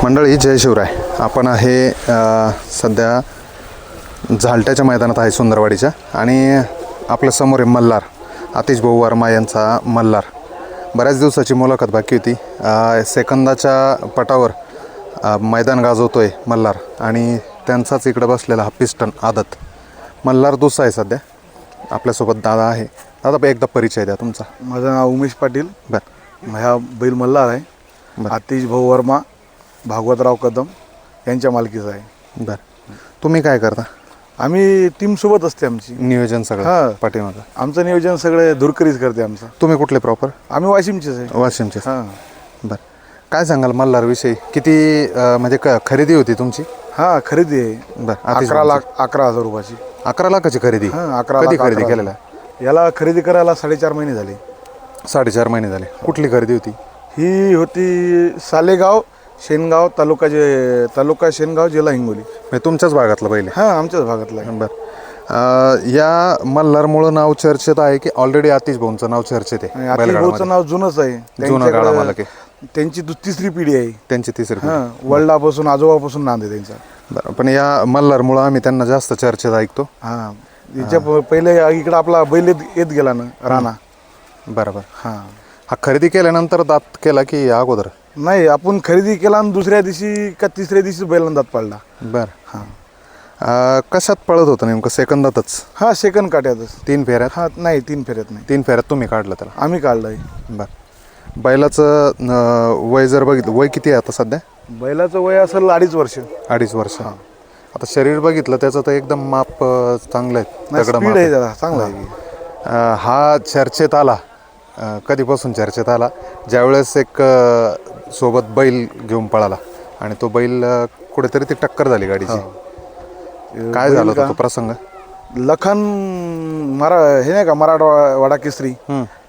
मंडळी जय शिवराय. आपण आहे सध्या झालट्याच्या मैदानात आहे सुंदरवाडीच्या आणि आपल्या समोर आहे मल्हार, आतिश भाऊ वर्मा यांचा मल्हार. बऱ्याच दिवसाची मुलाखत बाकी होती. सेकंदाच्या पटावर मैदान गाजवतो आहे मल्हार आणि त्यांचाच इकडं बसलेला हा पिस्टन आदत. मल्हार दुसरा आहे सध्या. आपल्यासोबत दादा आहे. दादा एकदा परिचय द्या तुमचा. माझं नाव उमेश पाटील. बरं. ह्या बैल मल्हार आहे. आतिश भाऊ वर्मा, भागवतराव कदम यांच्या मालकीचा आहे. बरं. तुम्ही काय करता? आम्ही टीमसोबत असते आमची. नियोजन सगळं पाठीमागं? आमचं नियोजन सगळे धुरकरीच करते आमचं. तुम्ही कुठले प्रॉपर? आम्ही वाशिमचेच आहे. वाशिमचे. हां. बरं. काय सांगाल मल्हारविषयी? किती म्हणजे खरेदी होती तुमची? हां, खरेदी आहे. बरं. 11,00,000 रुपयाची. 11 लाखाची खरेदी? हां, 11 कधी खरेदी केलेला? याला खरेदी करायला 4.5 महिने झाले. 4.5 महिने झाले. कुठली खरेदी होती ही? होती सालेगाव, शेनगाव, तालुका शेनगाव, जिल्हा हिंगोली. म्हणजे तुमच्याच भागातलं पहिले? हां, आमच्याच भागातला आहे. बरं. या मल्हारमुळं नाव चर्चेत आहे की ऑलरेडी आतिश भाऊंचं नाव चर्चेत आहे? आतिश भाऊचं नाव जुनंच आहे. जुनं गाडा मालक आहे. त्यांची तिसरी पिढी आहे. त्यांची तिसरी पिढी. हां, वडिलापासून आजोबापासून नांद आहे त्यांचा. बरं. पण या मल्हारमुळं आम्ही त्यांना जास्त चर्चेत ऐकतो. हां, याच्या पहिले इकडं आपला बैल येत गेला ना राणा. बरोबर. हां. हा खरेदी केल्यानंतर दात केला की अगोदर? नाही, आपण खरेदी केला आणि दुसऱ्या दिवशी का तिसऱ्या दिवशी बैलांना दात पडला. बरं. हां. कशात पळत होतं नेमकं? सेकंदातच? हां, सेकंद काट्यातच. 3 फेऱ्यात? हां, नाही 3 फेऱ्यात नाही. 3 फेऱ्यात तुम्ही काढलं त्याला? आम्ही काढलंय. बरं. बैलाचं वय जर बघितलं, वय किती आहे आता सध्या? बैलाचं वय असेल 2.5 वर्ष. 2.5 वर्ष. आता शरीर बघितलं त्याचं तर एकदम माप चांगलं आहे. स्पीड आहे त्याला, चांगला आहे. हा चर्चेत आला कधीपासून चर्चेत आला? ज्यावेळेस एक सोबत बैल घेऊन पळाला आणि तो बैल कुठेतरी ती टक्कर झाली गाडीची. काय झालं होतं तो प्रसंग? लखन हे नाही का मराठवाडा केसरी,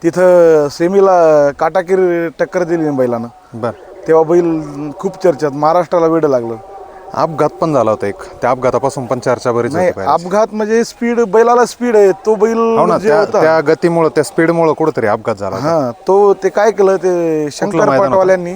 तिथं सेमीला काटाकीर टक्कर दिली बैलानं. बरं. तेव्हा बैल खूप चर्चेत, महाराष्ट्राला वेड लागलं. अपघात पण झाला होता एक. त्या अपघातापासून पण चर्चा बरीच नाही, होती. अपघात म्हणजे स्पीड, बैलाला स्पीड आहे. तो बैल त्या गतीमुळे, त्या स्पीडमुळे कुठेतरी अपघात झाला. हां, तो ते काय केलं, ते शंकर पाटवाल्यांनी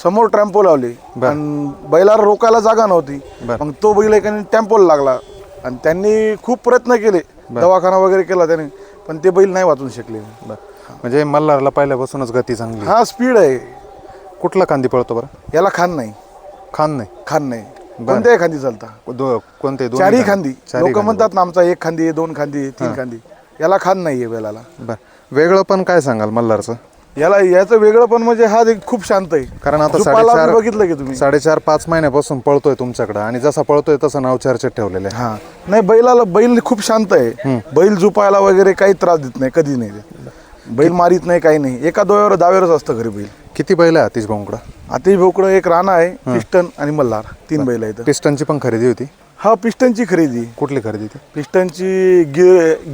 समोर टेम्पो लावले आणि बैलाला रोकायला जागा नव्हती. मग तो बैल एकाने टेम्पोला लागला आणि त्यांनी खूप प्रयत्न केले, दवाखाना वगैरे केला त्याने, पण ते बैल नाही वाचून शकले. म्हणजे मल्हारला पहिल्यापासूनच गती चांगली? हा, स्पीड आहे. कुठला खांदी पळतो बरं? याला खान नाही. खान नाही? खान नाही. कोणत्याही खांदी चालता. कोणते? चारही खांदी. लोक म्हणतात ना आमचा 1 खांदी, 2 खांदी, 3 खांदी. याला खान नाहीये बैलाला. बरं. वेगळं पण काय सांगाल मल्हारचं? याचं वेगळं पण म्हणजे हा खूप शांत आहे. कारण आता बघितलं की तुम्ही 4.5-5 महिन्यापासून पळतोय तुमच्याकडे आणि जसा पळतोय तसं नाव चर्चेत ठेवलेलं आहे. हा, नाही, बैल खूप शांत आहे. बैल झोपायला वगैरे काही त्रास देत नाही, कधी नाही. बैल मारित नाही, काही नाही. एका दाव्यावरच असतं घरी बैल. किती बैल आहे आतिश भाऊकडं? आतिश भाऊकडं एक राणा आहे, पिस्टन आणि मल्हार, 3 बैल आहेत. पिस्टनची पण खरेदी होती? हा, पिस्टनची खरेदी. कुठली खरेदी ती? पिस्टनची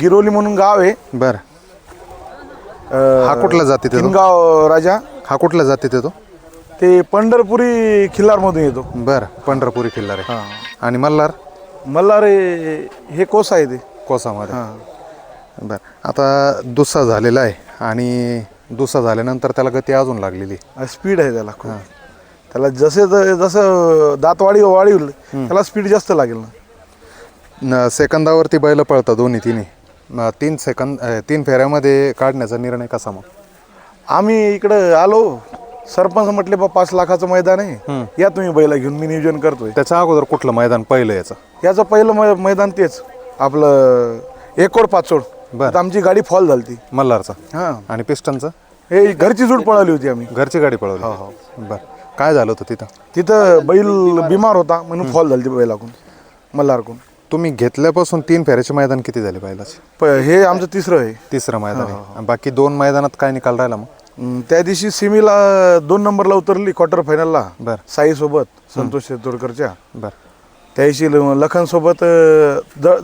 गिरोली म्हणून गाव आहे. बरं. हा कुठल्या जातीत येतो? किनगाव राजा. हा कुठल्या जातीत येतो? ते पंढरपुरी खिल्लार मधून येतो. बरं. पंढरपुरी खिल्लार आहे. आणि मल्हार हे कोसा आहे, ते कोसामध्ये. बरं. आता दुसरा झालेला आहे आणि दुसरा झाल्यानंतर त्याला गती अजून लागलेली, स्पीड आहे त्याला खूप. त्याला जसं दात वाढील त्याला स्पीड जास्त लागेल ना. सेकंदावरती बैल पळतात दोन्ही तिन्ही. 3 फेऱ्यामध्ये काढण्याचा निर्णय कसा मग? आम्ही इकडं आलो, सरपंच म्हटले 5 लाखाचं मैदान आहे, या तुम्ही बैला घेऊन, मी नियोजन करतोय. त्याच्या अगोदर कुठलं मैदान पहिलं याचं पहिलं मैदान तेच आपलं एकोड पाचोड. आमची गाडी फॉल झाली ती मल्हारचा. हां. आणि पिस्टनचं? हे घरची जूट पळवली होती आम्ही. घरची गाडी पळवली? हो. बरं. काय झालं होतं तिथं बैल बिमार होता म्हणून फॉल झाली ती बैलाकडून, मल्हारकडून. तुम्ही घेतल्यापासून 3 फेऱ्याचे मैदान किती झाले बैलाचे? हे आमचं तिसरं मैदान आहे. बाकी 2 मैदानात काय निकाल राहिला मग? त्या दिवशी सेमीला 2 नंबरला उतरली, क्वार्टर फायनलला. बरं. साई सोबत, संतोष तोडकरच्या. बरं. त्या दिवशी लखन सोबत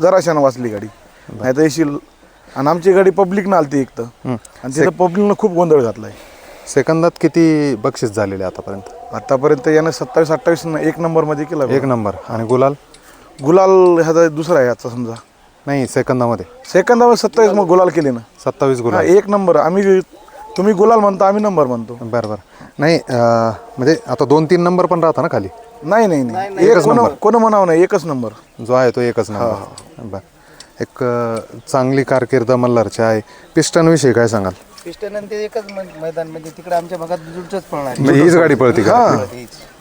जराशानं वाचली गाडी. नाही त्या दिवशी आणि आमची गाडी पब्लिकनं आलती एक तर, आणि तिथं पब्लिकनं खूप गोंधळ घातलाय. सेकंदात किती बक्षीस झालेले आतापर्यंत? यानं 27-28 1 नंबरमध्ये केला. 1 नंबर. आणि गुलाल ह्याचा दुसरा आहे आजचा समजा. नाही, सेकंदामध्ये 27 मग गुलाल केले ना. 27 गुलाल. 1 नंबर. आम्ही तुम्ही गुलाल म्हणता, आम्ही नंबर म्हणतो. बरं बरं. नाही म्हणजे आता 2-3 नंबर पण राहता ना खाली? नाही नाही नाही, एक कोण म्हणावं नाही, एकच नंबर जो आहे तो एकच नंबर. बरं. एक चांगली कारकीर्द मल्हारची आहे. पिस्टन विषयी काय सांगाल? पिस्टन आणि ते एकच मैदान, म्हणजे तिकडे आमच्या भागात जुटच पळणार. म्हणजे हीच गाडी पळती का?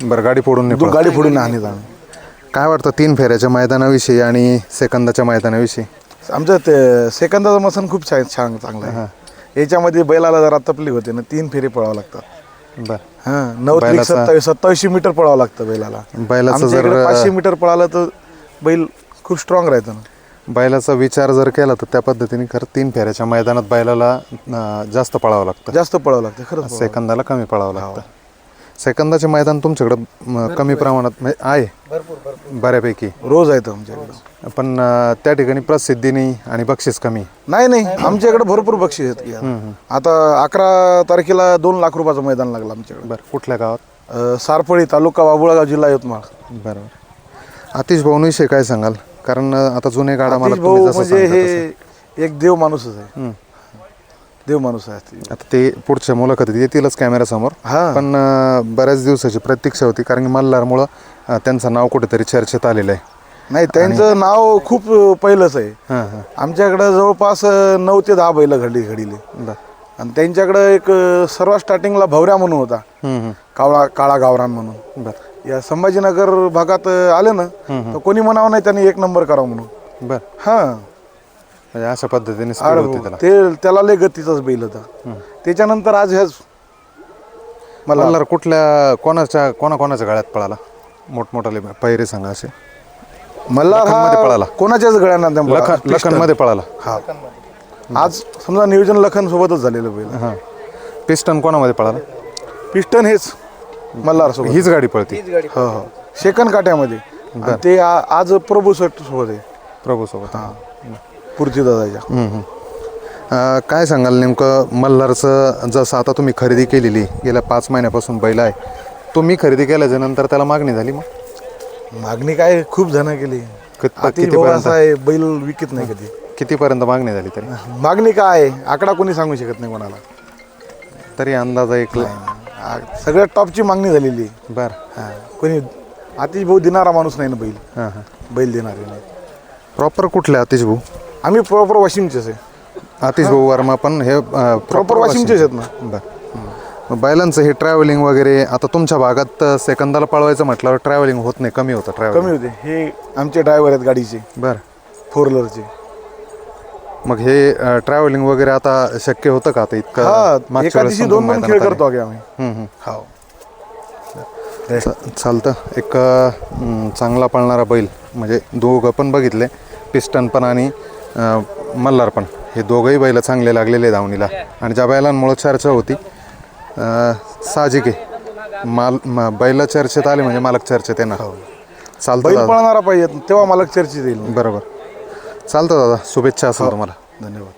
बरं, गाडी फोडून नाही पळत. गाडी फोडून आणली जाणार. काय वाटतं 3 फेऱ्याच्या मैदानाविषयी आणि सेकंदाच्या मैदानाविषयी? आमचं ते सेकंदाचं मसन खूप छान चांगलं आहे. याच्यामध्ये बैलाला जरा तकलीफ होते ना, 3 फेरे पळावं लागतात. बरं. हां, 9-27 मीटर पळावं लागतं बैलाला. बैलाचं जर 500 मीटर पळालं तर बैल खूप स्ट्रॉंग राहतं ना. बैलाचा विचार जर केला तर त्या पद्धतीने खरं 3 फेऱ्याच्या मैदानात बैलाला जास्त पळावं लागतं, जास्त पळावं लागतं खरंच. सेकंदाला कमी पळावं लागतं. सेकंदाचे मैदान तुमच्याकडं कमी प्रमाणात म्हणजे आहे भरपूर बऱ्यापैकी, रोज आहेत आमच्याकडं. पण त्या ठिकाणी प्रसिद्धी नाही आणि बक्षीस कमी. नाही आमच्याकडे भरपूर बक्षीस आहेत की. आता 11 तारखेला 2 लाख रुपयाचं मैदान लागलं आमच्याकडे. बरं. कुठल्या गावात? सारपळी, तालुका बाबुळगाव, जिल्हा यवतमाळ. बरोबर. आतिश भाऊंविषयी काय सांगाल? कारण आता जुने गाडा मला आतिश तुम्ही भाऊ जसं म्हणजे सांगता तसं. हे एक देव माणूसच आहे. देव माणूस आहे. आता ते पुढच्या मुलाखतीत येतीलच कॅमेऱ्यासमोर, हा. पण बऱ्याच दिवसाची प्रतीक्षा होती, कारण की मल्हारमुळं त्यांचं नाव कुठेतरी चर्चेत आलेलं आहे. नाही, त्यांचं नाव खूप पहिलंच आहे. हां हां. आमच्याकडं जवळपास 9 ते 10 बैल घडीले. बरं. आणि त्यांच्याकडं एक सर्वात स्टार्टिंगला भवऱ्या म्हणून होता, काळा गावरान म्हणून. बरं या संभाजीनगर भागात आले ना, तर कोणी म्हणावं नाही त्यांनी 1 नंबर करावं म्हणून. बरं. हा, म्हणजे अशा पद्धतीने स्पीड होती त्याला. त्याला लय गतीचाच बैल होता. त्याच्यानंतर आज ह्याच मल्हार कोणाच्या गळ्यात पळाला? मोठमोठाले पैरे सांगा असे. मल्हार लखनमध्ये हा पळाला. कोणाच्याच गळ्यांना लखनमध्ये पळाला. हा, आज समजा नियोजन लखन सोबतच झालेलं बैल. हां. पिस्टन कोणामध्ये पळाला? पिस्टन हेच मल्हार सोबत. हीच गाडी पळती. हो हो, शेकन काट्यामध्ये. आणि ते आज प्रभू सट सोबत आहे, प्रभू सोबत. पुरती दादाच्या. काय सांगाल नेमकं मल्हारचं, जसं आता तुम्ही खरेदी केलेली गेल्या 5 महिन्यापासून बैल आहे, तुम्ही खरेदी केल्याच्या नंतर त्याला मागणी झाली? मग मागणी काय खूप जण केली. आतिश भाऊ असा आहे, बैल विकत नाही कधी. कितीपर्यंत मागणी झाली तरी? मागणी काय आहे आकडा कोणी सांगू शकत नाही कोणाला. तरी अंदाजा एक? सगळ्यात टॉपची मागणी झालेली आहे. बरं. कोणी आतिश भाऊ देणारा माणूस नाही ना बैल. हां हां. बैल देणारे नाही. प्रॉपर कुठले आतिश भाऊ? आम्ही प्रॉपर वाशिमचेच आहे. आतिश भाऊ वर्मा पण हे प्रॉपर वाशिमचेच आहेत ना. बरं. मग बैलांचं हे ट्रॅव्हलिंग वगैरे, आता तुमच्या भागात सेकंदाला पळवायचं म्हटल्यावर ट्रॅव्हलिंग होत नाही, कमी होतं ट्रॅव्हलिंग? कमी होते. हे आमचे ड्रायव्हर आहेत गाडीचे. बरं. 4 व्हीलरचे. मग हे ट्रॅव्हलिंग वगैरे आता शक्य होतं का आता इतकं? हा, एका दिवशी 2 खेळ करतो आम्ही. हो, चालतं. एक चांगला पळणारा बैल, म्हणजे दोघं पण बघितले, पिस्टन पण आणि मल्हार पण, हे दोघंही बैल चांगले लागलेले धावणीला. आणि ज्या बैलांमुळं चर्चा होती, साहजिक आहे, बैल चर्चेत आले म्हणजे मालक चर्चेत येणार. चालतं बैल दादा. पळणारा पाहिजे तेव्हा मला चर्चेत येईल. बरोबर. चालतं दादा, शुभेच्छा असेल तुम्हाला. धन्यवाद.